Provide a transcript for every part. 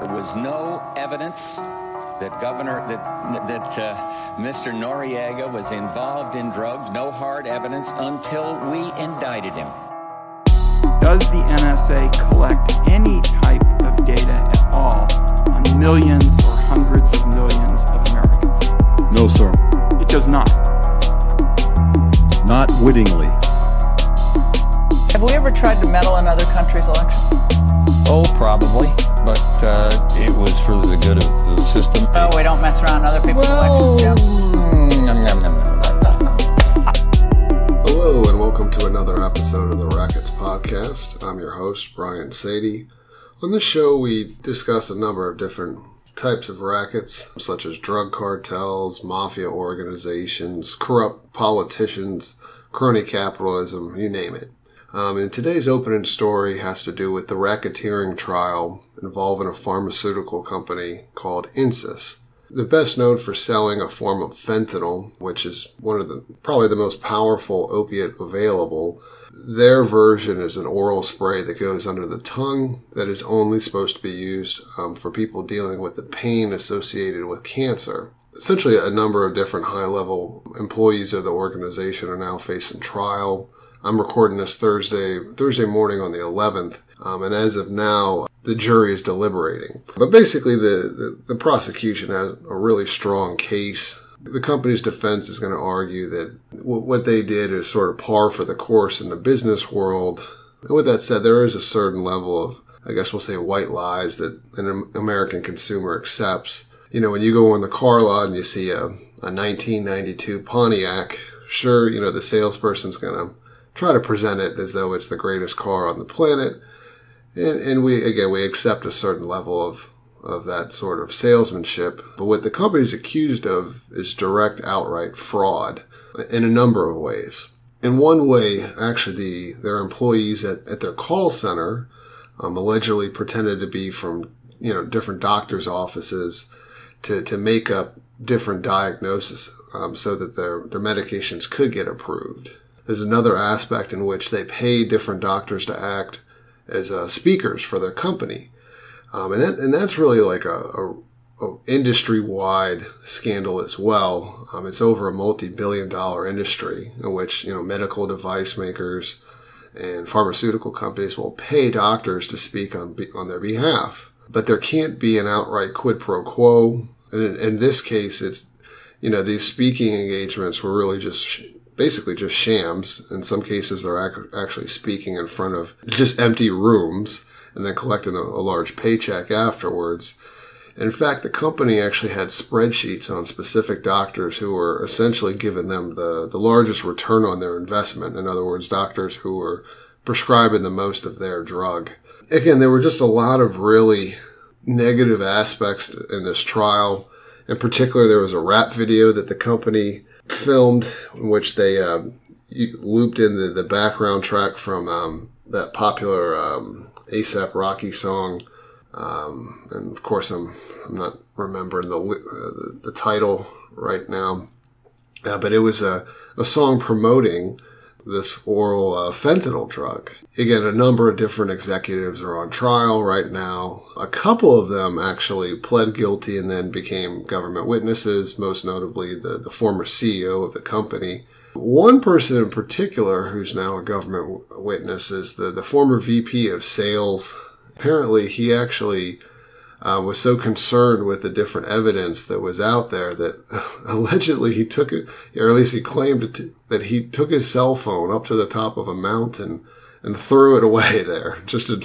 There was no evidence that Mr. Noriega was involved in drugs, no hard evidence until we indicted him. Does the NSA collect any type of data at all on millions or hundreds of millions of Americans? No, sir. It does not. Not wittingly. Have we ever tried to meddle in other countries' elections? Oh, probably, but it was for the good of the system. Oh, we don't mess around in other people's elections, Jim? Hello, and welcome to another episode of the Rackets podcast. I'm your host, Brian Sadie. On this show, we discuss a number of different types of rackets, such as drug cartels, mafia organizations, corrupt politicians, crony capitalism, you name it. And today's opening story has to do with the racketeering trial involving a pharmaceutical company called Insys. They're best known for selling a form of fentanyl, which is probably the most powerful opiate available. Their version is an oral spray that goes under the tongue that is only supposed to be used for people dealing with the pain associated with cancer. Essentially, a number of different high-level employees of the organization are now facing trial. I'm recording this Thursday morning on the 11th, and as of now, the jury is deliberating. But basically, the prosecution has a really strong case. The company's defense is going to argue that what they did is sort of par for the course in the business world. And with that said, there is a certain level of, I guess we'll say, white lies that an American consumer accepts. You know, when you go on the car lot and you see a 1992 Pontiac, sure, you know, the salesperson's going to try to present it as though it's the greatest car on the planet. And we accept a certain level of that sort of salesmanship. But what the company's accused of is direct outright fraud in a number of ways. In one way, actually, their employees at their call center allegedly pretended to be from, you know, different doctors' offices to make up different diagnoses so that their medications could get approved. There's another aspect in which they pay different doctors to act as speakers for their company. And that's really like a industry-wide scandal as well. It's over a multi-billion-dollar industry in which, you know, medical device makers and pharmaceutical companies will pay doctors to speak on their behalf. But there can't be an outright quid pro quo. And in this case, it's, you know, these speaking engagements were really basically just shams. In some cases, they're actually speaking in front of just empty rooms and then collecting a large paycheck afterwards. In fact, the company actually had spreadsheets on specific doctors who were essentially giving them the largest return on their investment. In other words, doctors who were prescribing the most of their drug. Again, there were just a lot of really negative aspects in this trial. In particular, there was a rap video that the company filmed in which they looped in the background track from that popular A$AP Rocky song, and of course I'm not remembering the title right now, but it was a song promoting this oral fentanyl drug. Again, a number of different executives are on trial right now. A couple of them actually pled guilty and then became government witnesses, most notably the former CEO of the company. One person in particular who's now a government witness is the former VP of sales. Apparently, he actually was so concerned with the different evidence that was out there that allegedly he took it, or at least he claimed that he took his cell phone up to the top of a mountain and threw it away there just to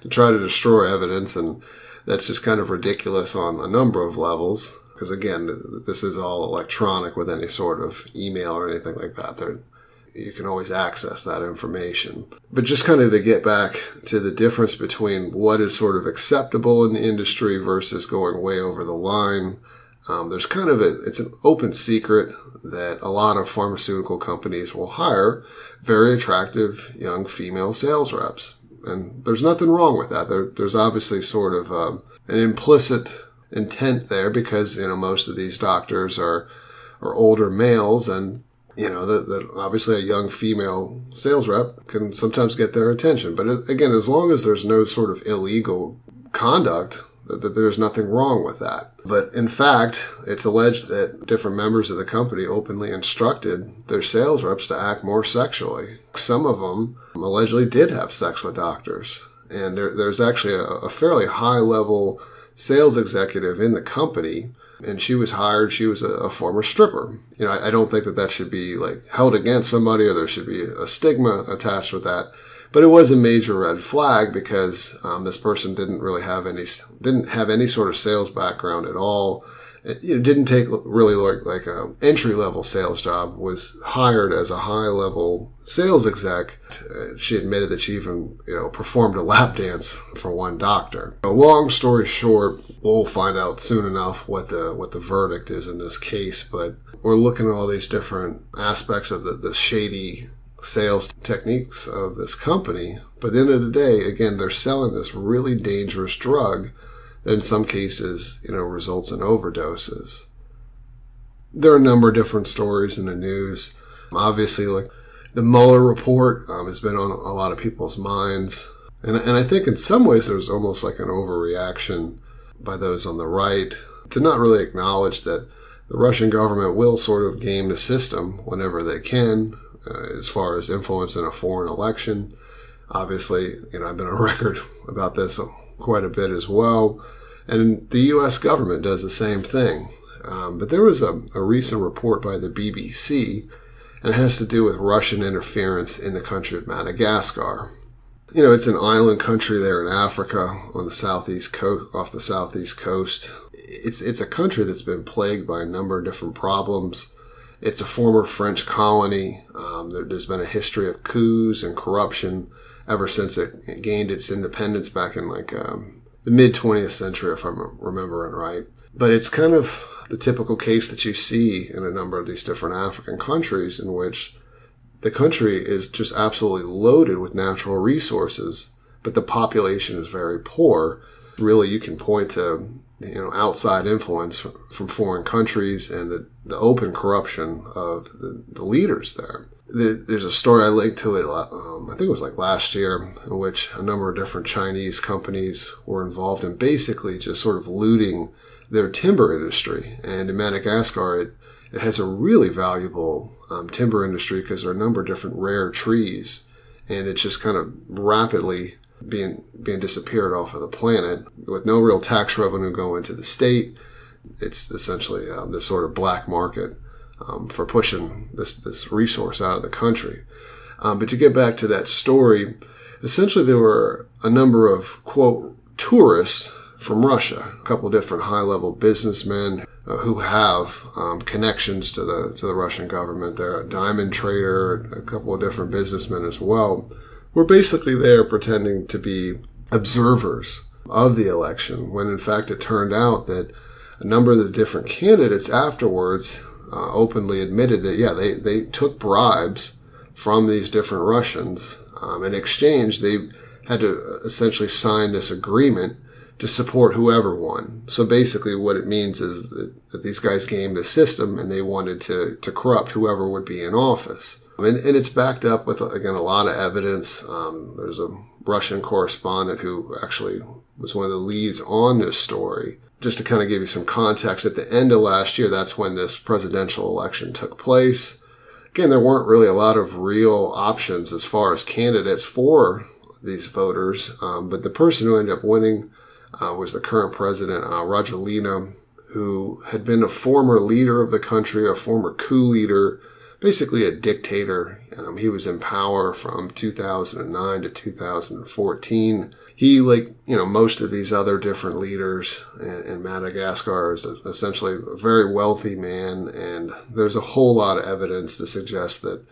try to destroy evidence. And that's just kind of ridiculous on a number of levels. Because again, this is all electronic with any sort of email or anything like that. You can always access that information. But just kind of to get back to the difference between what is sort of acceptable in the industry versus going way over the line, there's kind of it's an open secret that a lot of pharmaceutical companies will hire very attractive young female sales reps. And there's nothing wrong with that. There's obviously sort of an implicit intent there because, you know, most of these doctors are older males, and you know that obviously a young female sales rep can sometimes get their attention. But again, as long as there's no sort of illegal conduct that there's nothing wrong with that. But in fact, it's alleged that different members of the company openly instructed their sales reps to act more sexually. Some of them allegedly did have sex with doctors. And there's actually a fairly high-level sales executive in the company, and she was hired. She was a former stripper. I don't think that should be held against somebody, or there should be a stigma attached with that. But it was a major red flag because this person didn't have any sort of sales background at all. It didn't take really like a entry-level sales job, was hired as a high-level sales exec. She admitted that she even, performed a lap dance for one doctor. Long story short, we'll find out soon enough what the verdict is in this case, but we're looking at all these different aspects of the shady sales techniques of this company. But at the end of the day, again, they're selling this really dangerous drug that in some cases, results in overdoses. There are a number of different stories in the news. Obviously, the Mueller report has been on a lot of people's minds. And I think in some ways there's almost like an overreaction by those on the right to not really acknowledge that the Russian government will sort of game the system whenever they can, as far as influencing a foreign election. Obviously, I've been on record about this quite a bit as well. And the U.S. government does the same thing. But there was a recent report by the BBC, and it has to do with Russian interference in the country of Madagascar. It's an island country there in Africa on the southeast coast, off the southeast coast. It's a country that's been plagued by a number of different problems. It's a former French colony. There's been a history of coups and corruption ever since it gained its independence back in the mid-20th century, if I'm remembering right. But it's kind of the typical case that you see in a number of these different African countries, in which the country is just absolutely loaded with natural resources, but the population is very poor. Really, you can point to outside influence from foreign countries and the open corruption of the leaders there. There's a story I linked to it, I think it was last year, in which a number of different Chinese companies were involved in basically just sort of looting their timber industry. And in Madagascar, it has a really valuable timber industry because there are a number of different rare trees, and it's just kind of rapidly being disappeared off of the planet with no real tax revenue going to the state. It's essentially this sort of black market for pushing this resource out of the country. But to get back to that story, essentially there were a number of, quote, tourists from Russia, a couple of different high-level businessmen who have connections to the Russian government. They're a diamond trader, a couple of different businessmen as well. We're basically there pretending to be observers of the election, when in fact it turned out that a number of the different candidates afterwards openly admitted that, they took bribes from these different Russians. In exchange, they had to essentially sign this agreement to support whoever won. So basically what it means is that these guys gamed the system, and they wanted to corrupt whoever would be in office. And it's backed up with, again, a lot of evidence. There's a Russian correspondent who actually was one of the leads on this story. Just to kind of give you some context, at the end of last year, that's when this presidential election took place. Again, there weren't really a lot of real options as far as candidates for these voters, but the person who ended up winning was the current president, Rajoelina, who had been a former leader of the country, a former coup leader, basically a dictator. He was in power from 2009 to 2014. He, most of these other different leaders in Madagascar, is essentially a very wealthy man, and there's a whole lot of evidence to suggest that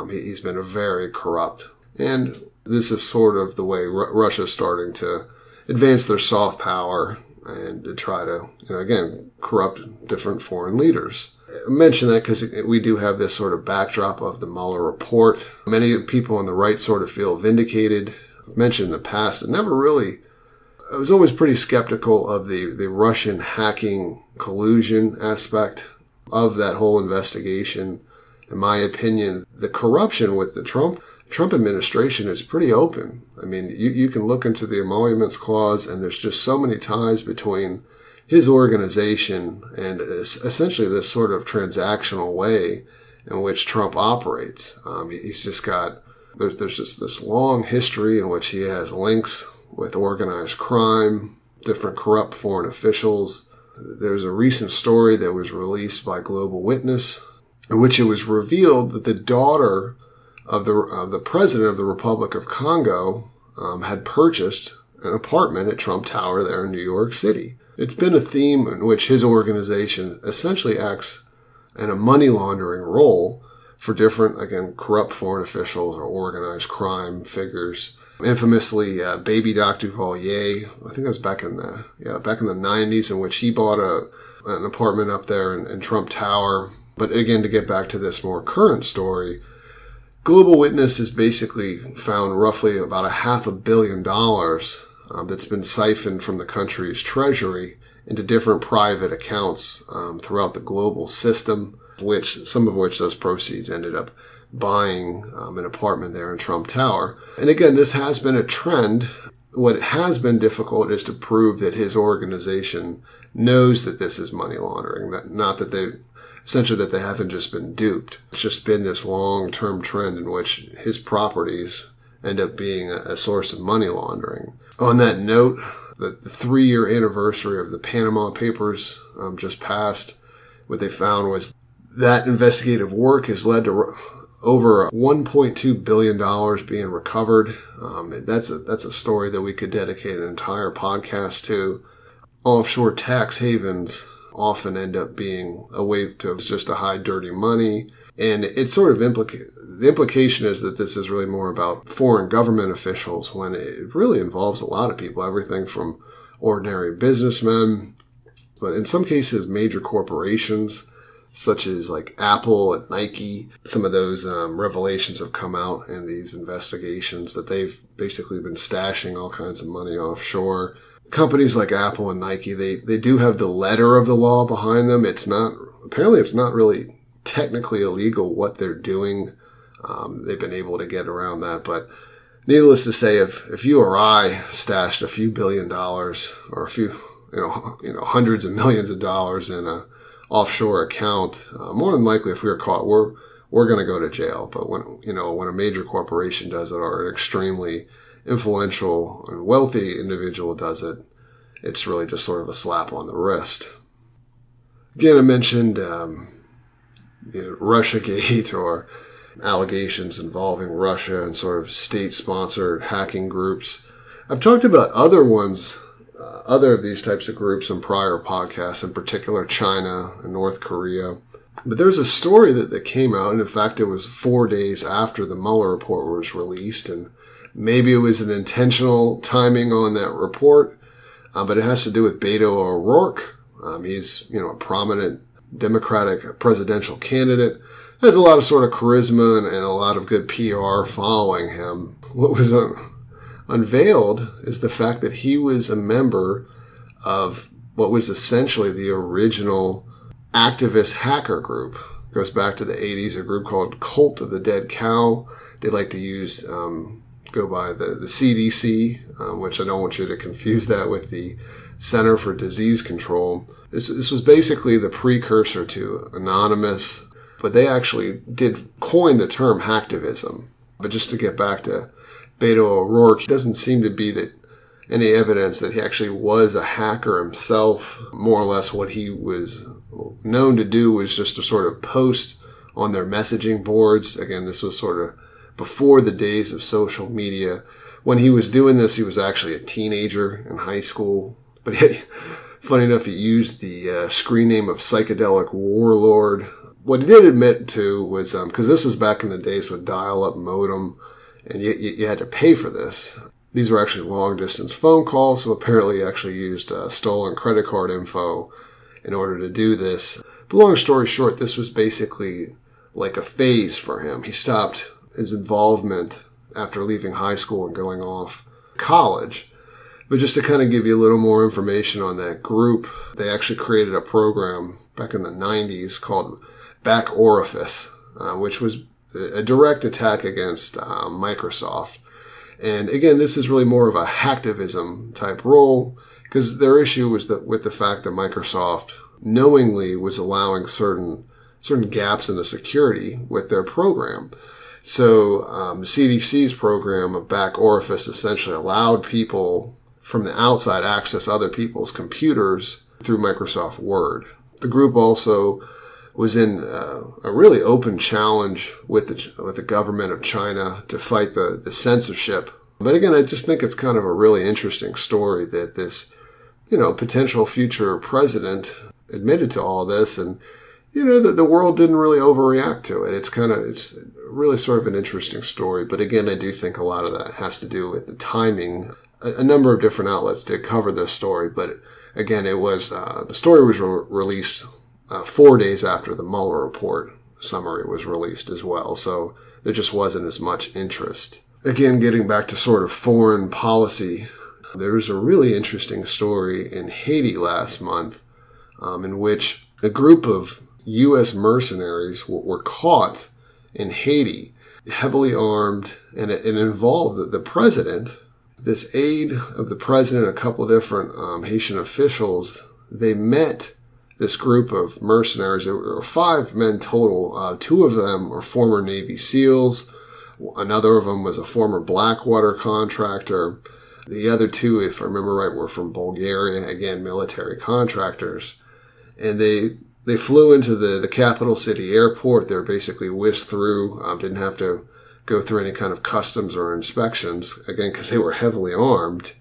he's been very corrupt. And this is sort of the way Russia's starting to advance their soft power and to try to, again, corrupt different foreign leaders. I mention that because we do have this sort of backdrop of the Mueller report. Many people on the right sort of feel vindicated. I've mentioned in the past, I was always pretty skeptical of the Russian hacking collusion aspect of that whole investigation. In my opinion, the corruption with the Trump Trump administration is pretty open. I mean, you can look into the emoluments clause, and there's just so many ties between his organization and essentially this sort of transactional way in which Trump operates. He's just got, there's just this long history in which he has links with organized crime, different corrupt foreign officials. There's a recent story that was released by Global Witness in which it was revealed that the daughter of the president of the Republic of Congo had purchased an apartment at Trump Tower there in New York City. It's been a theme in which his organization essentially acts in a money laundering role for different, again, corrupt foreign officials or organized crime figures. Infamously, Baby Doc Duvalier, I think it was back in the 90s, in which he bought an apartment up there in Trump Tower. But again, to get back to this more current story, Global Witness has basically found roughly about $500 million that's been siphoned from the country's treasury into different private accounts throughout the global system, some of which those proceeds ended up buying an apartment there in Trump Tower. And again, this has been a trend. What has been difficult is to prove that his organization knows that this is money laundering, that they haven't just been duped. It's just been this long-term trend in which his properties end up being a source of money laundering. On that note, the 3-year anniversary of the Panama Papers just passed. What they found was that investigative work has led to over $1.2 billion being recovered. That's a story that we could dedicate an entire podcast to. Offshore tax havens often end up being a way to just to hide dirty money. And it's sort of the implication is that this is really more about foreign government officials when it really involves a lot of people, everything from ordinary businessmen, but in some cases major corporations such as like Apple and Nike. Some of those revelations have come out in these investigations that they've basically been stashing all kinds of money offshore. Companies like Apple and Nike, they do have the letter of the law behind them. It's not really technically illegal what they're doing. They've been able to get around that, but needless to say, if you or I stashed a few $1 billion or a few, hundreds of millions of dollars in a offshore account, more than likely if we were caught, we're going to go to jail. But when a major corporation does it or an extremely influential and wealthy individual does it, it's really just sort of a slap on the wrist. Again, I mentioned Russiagate or allegations involving Russia and sort of state-sponsored hacking groups. I've talked about other of these types of groups in prior podcasts, in particular China and North Korea. But there's a story that came out, and in fact it was 4 days after the Mueller report was released, and maybe it was an intentional timing on that report, but it has to do with Beto O'Rourke. He's a prominent Democratic presidential candidate, has a lot of sort of charisma and a lot of good PR following him. What was unveiled is the fact that he was a member of what was essentially the original activist hacker group. It goes back to the 80s, a group called Cult of the Dead Cow. They like to go by the CDC, which I don't want you to confuse that with the Center for Disease Control. This was basically the precursor to Anonymous, but they actually did coin the term hacktivism. But just to get back to Beto O'Rourke, doesn't seem to be any evidence that he actually was a hacker himself. More or less what he was known to do was just to sort of post on their messaging boards. Again, this was sort of before the days of social media. When he was doing this, he was actually a teenager in high school. But funny enough, he used the screen name of Psychedelic Warlord. What he did admit to was, because this was back in the days with dial-up modem, and you had to pay for this. These were actually long-distance phone calls, so apparently he actually used stolen credit card info in order to do this. But long story short, this was basically like a phase for him. He stopped his involvement after leaving high school and going off college. But just to kind of give you a little more information on that group, they actually created a program back in the 90s called Back Orifice, which was a direct attack against Microsoft. And again, this is really more of a hacktivism type role, because their issue was that with the fact that Microsoft knowingly was allowing certain gaps in the security with their program. So the CDC's program of back orifice essentially allowed people from the outside access other people's computers through Microsoft Word. The group also was in a really open challenge with the government of China to fight the censorship. But again, I just think it's kind of a really interesting story that this, potential future president admitted to all this, and that the world didn't really overreact to it. It's really sort of an interesting story. But again, I do think a lot of that has to do with the timing. A number of different outlets did cover this story, but again, it was the story was released 4 days after the Mueller report summary was released as well. So there just wasn't as much interest. Again, getting back to sort of foreign policy, there was a really interesting story in Haiti last month in which a group of U.S. mercenaries were caught in Haiti, heavily armed, and it involved the president. This aide of the president, a couple of different Haitian officials, they met this group of mercenaries. There were 5 men total. 2 of them were former Navy SEALs. Another of them was a former Blackwater contractor. The other 2, if I remember right, were from Bulgaria, again, military contractors. And they flew into the capital city airport. They were basically whisked through, didn't have to go through any kind of customs or inspections, again, because they were heavily armed.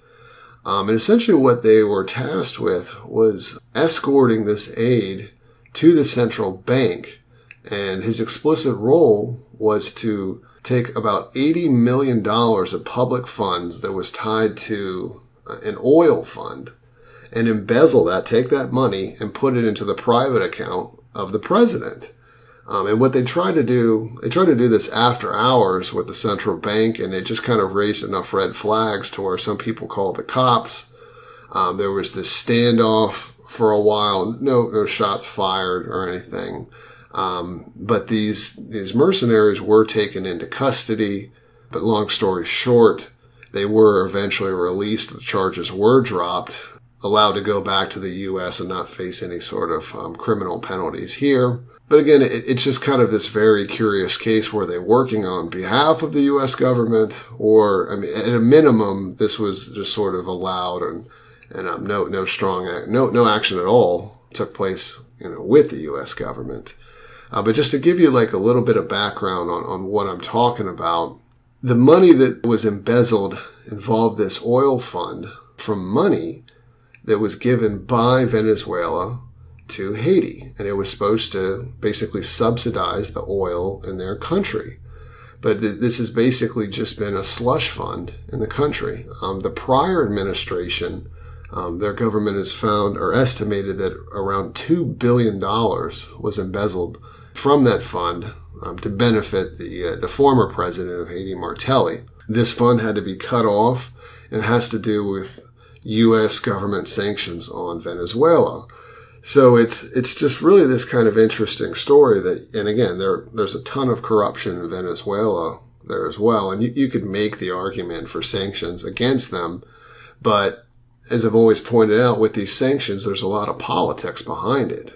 And essentially what they were tasked with was escorting this aide to the central bank. And his explicit role was to take about $80 million of public funds that was tied to an oil fund and embezzle that, take that money and put it into the private account of the president. And what they tried to do this after hours with the central bank, and it just kind of raised enough red flags to where some people called the cops. There was this standoff for a while, no shots fired or anything. But these mercenaries were taken into custody. But long story short, they were eventually released. The charges were dropped, allowed to go back to the U.S. and not face any sort of criminal penalties here. But again, it's just kind of this very curious case. Were they working on behalf of the U.S. government, or, I mean, at a minimum, this was just sort of allowed, and no action at all took place, with the U.S. government. But just to give you like a little bit of background on what I'm talking about, the money that was embezzled involved this oil fund from money that was given by Venezuela to Haiti, and it was supposed to basically subsidize the oil in their country. But this has basically just been a slush fund in the country. The prior administration, their government has found or estimated that around $2 billion was embezzled from that fund to benefit the former president of Haiti, Martelly. This fund had to be cut off, and it has to do with U.S. government sanctions on Venezuela. So it's just really this kind of interesting story that, and again, there's a ton of corruption in Venezuela there as well, and you could make the argument for sanctions against them, but as I've always pointed out, with these sanctions, there's a lot of politics behind it.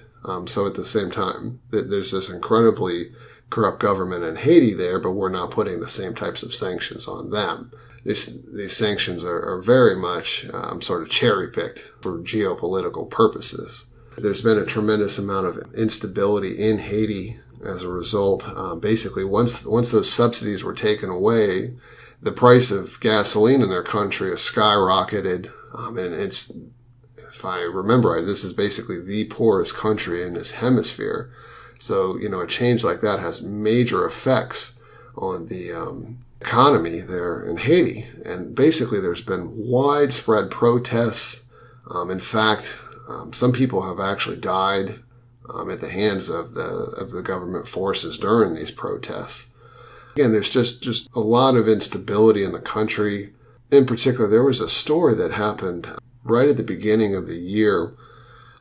So at the same time, there's this incredibly corrupt government in Haiti there, but we're not putting the same types of sanctions on them. These sanctions are very much sort of cherry-picked for geopolitical purposes. There's been a tremendous amount of instability in Haiti as a result. Basically, once those subsidies were taken away, the price of gasoline in their country has skyrocketed. And it's, if I remember right, this is basically the poorest country in this hemisphere. So, a change like that has major effects on the economy there in Haiti. And basically, there's been widespread protests. In fact, some people have actually died at the hands of the government forces during these protests. Again, there's just a lot of instability in the country. In particular, there was a story that happened right at the beginning of the year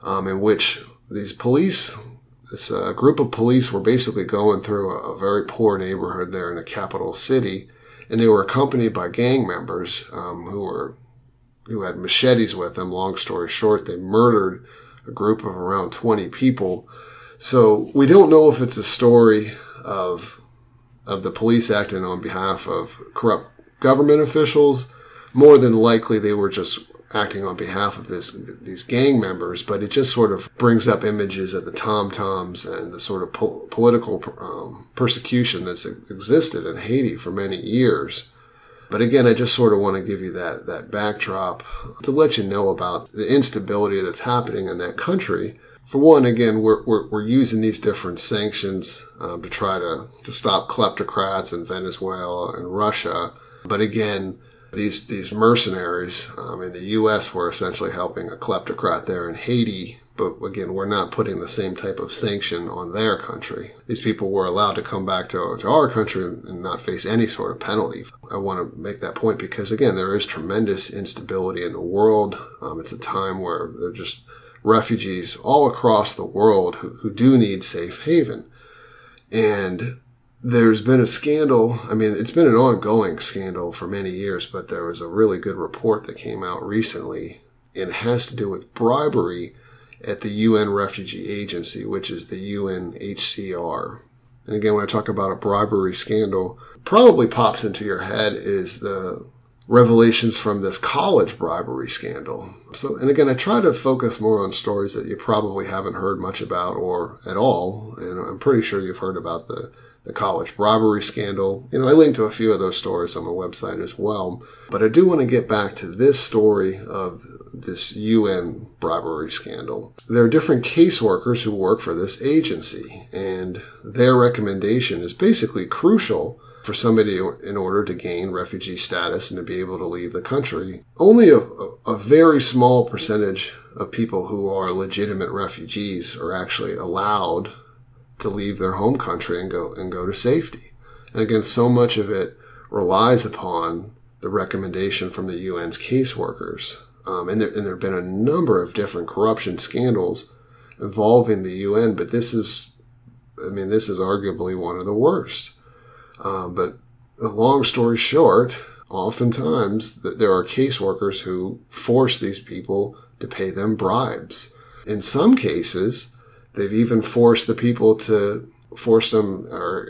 in which these police This group of police were basically going through a very poor neighborhood there in the capital city, and they were accompanied by gang members who had machetes with them. Long story short, they murdered a group of around 20 people. So we don't know if it's a story of the police acting on behalf of corrupt government officials. More than likely, they were just acting on behalf of these gang members, but it just sort of brings up images of the tom-toms and the sort of political persecution that's existed in Haiti for many years. But again, I just sort of want to give you that backdrop to let you know about the instability that's happening in that country. For one, again, we're using these different sanctions to try to stop kleptocrats in Venezuela and Russia. But again, these mercenaries in the U.S. were essentially helping a kleptocrat there in Haiti. But again, we're not putting the same type of sanction on their country. These people were allowed to come back to our country and not face any sort of penalty. I want to make that point because, again, there is tremendous instability in the world. It's a time where there are just refugees all across the world who do need safe haven. And there's been a scandal. I mean, it's been an ongoing scandal for many years, but there was a really good report that came out recently, and it has to do with bribery at the UN Refugee Agency, which is the UNHCR. And again, when I talk about a bribery scandal, probably pops into your head is the revelations from this college bribery scandal. So, and again, I try to focus more on stories that you probably haven't heard much about or at all. And I'm pretty sure you've heard about the college bribery scandal. I link to a few of those stories on my website as well. But I do want to get back to this story of this UN bribery scandal. There are different caseworkers who work for this agency, and their recommendation is basically crucial for somebody in order to gain refugee status and to be able to leave the country. Only a very small percentage of people who are legitimate refugees are actually allowed to leave their home country and go to safety. And again, so much of it relies upon the recommendation from the UN's caseworkers. And there have been a number of different corruption scandals involving the UN, but this is arguably one of the worst. But long story short, oftentimes there are caseworkers who force these people to pay them bribes. In some cases, they've even forced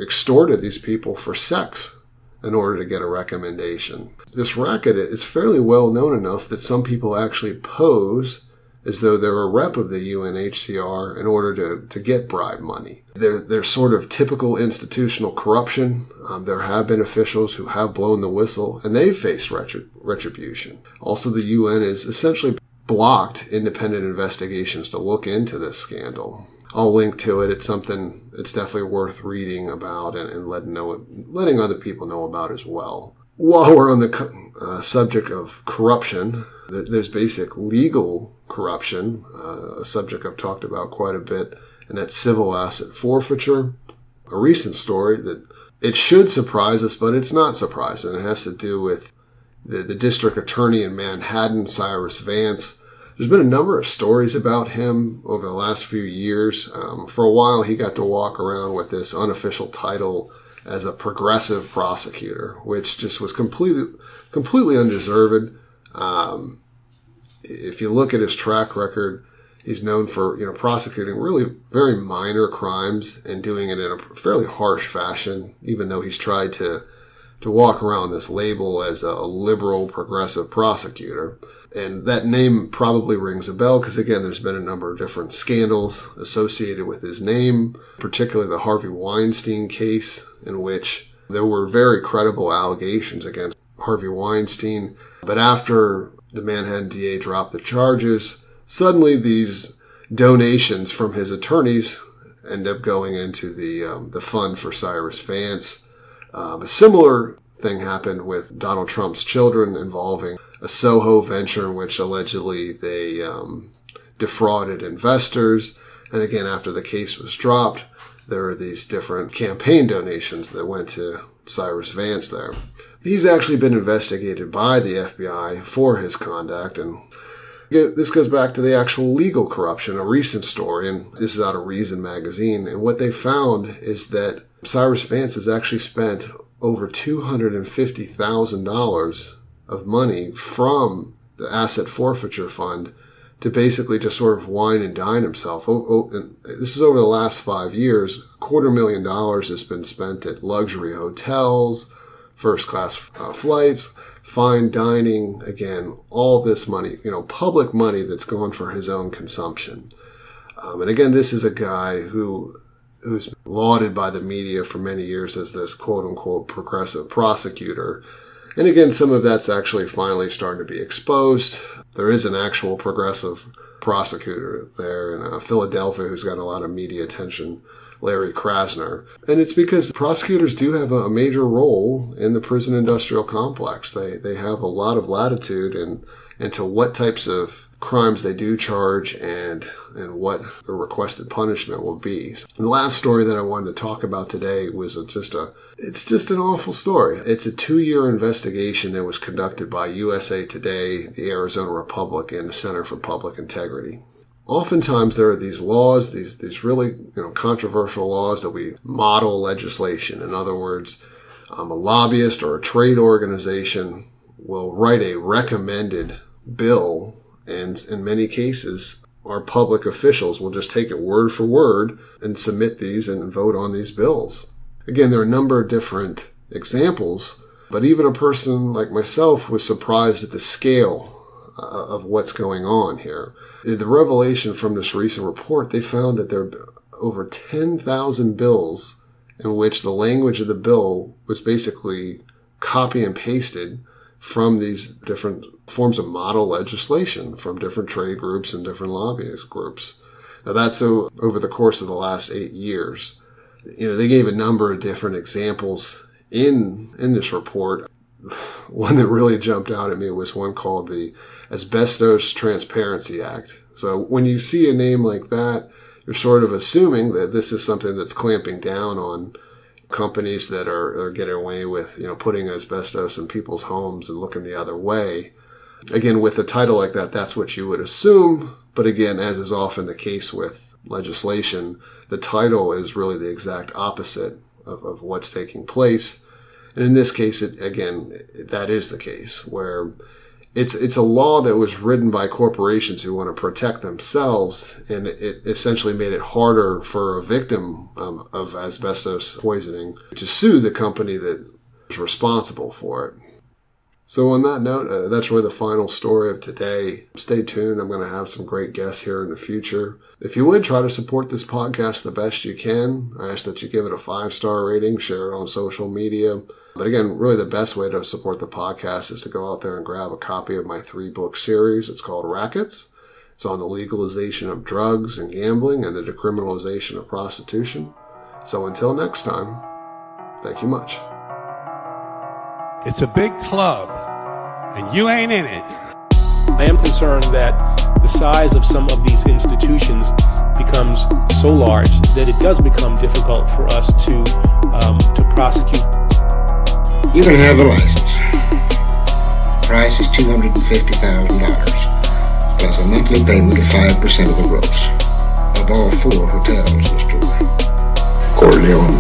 extorted these people for sex in order to get a recommendation. This racket is fairly well known enough that some people actually pose as though they're a rep of the UNHCR in order to get bribe money. They're sort of typical institutional corruption. There have been officials who have blown the whistle, and they've faced retribution. Also, the UN has essentially blocked independent investigations to look into this scandal. I'll link to it. It's something it's definitely worth reading about and letting other people know about as well. While we're on the subject of corruption, there's basic legal corruption, a subject I've talked about quite a bit, and that's civil asset forfeiture. A recent story that it should surprise us, but it's not surprising. It has to do with the district attorney in Manhattan, Cyrus Vance. There's been a number of stories about him over the last few years. For a while, he got to walk around with this unofficial title as a progressive prosecutor, which just was completely undeserved. If you look at his track record, he's known for prosecuting really very minor crimes and doing it in a fairly harsh fashion, even though he's tried to walk around this label as a liberal progressive prosecutor. And that name probably rings a bell because, again, there's been a number of different scandals associated with his name, particularly the Harvey Weinstein case, in which there were very credible allegations against Harvey Weinstein. But after the Manhattan DA dropped the charges, suddenly these donations from his attorneys end up going into the fund for Cyrus Vance. A similar thing happened with Donald Trump's children involving a Soho venture in which allegedly they defrauded investors. And again, after the case was dropped, there are these different campaign donations that went to Cyrus Vance there. He's actually been investigated by the FBI for his conduct, and This goes back to the actual legal corruption, a recent story, and this is out of Reason magazine. And what they found is that Cyrus Vance has actually spent over $250,000 of money from the asset forfeiture fund to basically just sort of wine and dine himself. And this is over the last 5 years. $250,000 has been spent at luxury hotels, first-class flights, fine dining, again, all this money, public money that's gone for his own consumption. And again, this is a guy who's lauded by the media for many years as this quote-unquote progressive prosecutor. And again, some of that's actually finally starting to be exposed. There is an actual progressive prosecutor there in Philadelphia who's got a lot of media attention, Larry Krasner. And it's because prosecutors do have a major role in the prison industrial complex. They have a lot of latitude into what types of crimes they do charge and what the requested punishment will be. And the last story that I wanted to talk about today was it's just an awful story. It's a 2-year investigation that was conducted by USA Today, the Arizona Republic, and the Center for Public Integrity. Oftentimes there are these laws, these really controversial laws that we model legislation. In other words, a lobbyist or a trade organization will write a recommended bill, and in many cases our public officials will just take it word for word and submit these and vote on these bills. Again, there are a number of different examples, but even a person like myself was surprised at the scale of what's going on here. The revelation from this recent report, they found that there are over 10,000 bills in which the language of the bill was basically copy and pasted from these different forms of model legislation from different trade groups and different lobbyist groups. Now that's over the course of the last 8 years. They gave a number of different examples in this report. One that really jumped out at me was one called the Asbestos Transparency Act. So when you see a name like that, you're sort of assuming that this is something that's clamping down on companies that are getting away with, putting asbestos in people's homes and looking the other way. Again, with a title like that, that's what you would assume. But again, as is often the case with legislation, the title is really the exact opposite of what's taking place. And in this case, that is the case, where it's a law that was written by corporations who want to protect themselves, and it essentially made it harder for a victim of asbestos poisoning to sue the company that is responsible for it. So on that note, that's really the final story of today. Stay tuned. I'm going to have some great guests here in the future. If you would, try to support this podcast the best you can. I ask that you give it a 5-star rating, share it on social media. But again, really the best way to support the podcast is to go out there and grab a copy of my 3-book series. It's called Rackets. It's on the legalization of drugs and gambling and the decriminalization of prostitution. So until next time, thank you much. It's a big club, and you ain't in it. I am concerned that the size of some of these institutions becomes so large that it does become difficult for us to prosecute. You can have a license. Price is $250,000, plus a monthly payment of 5% of the gross, of all 4 hotels in the store. Corleone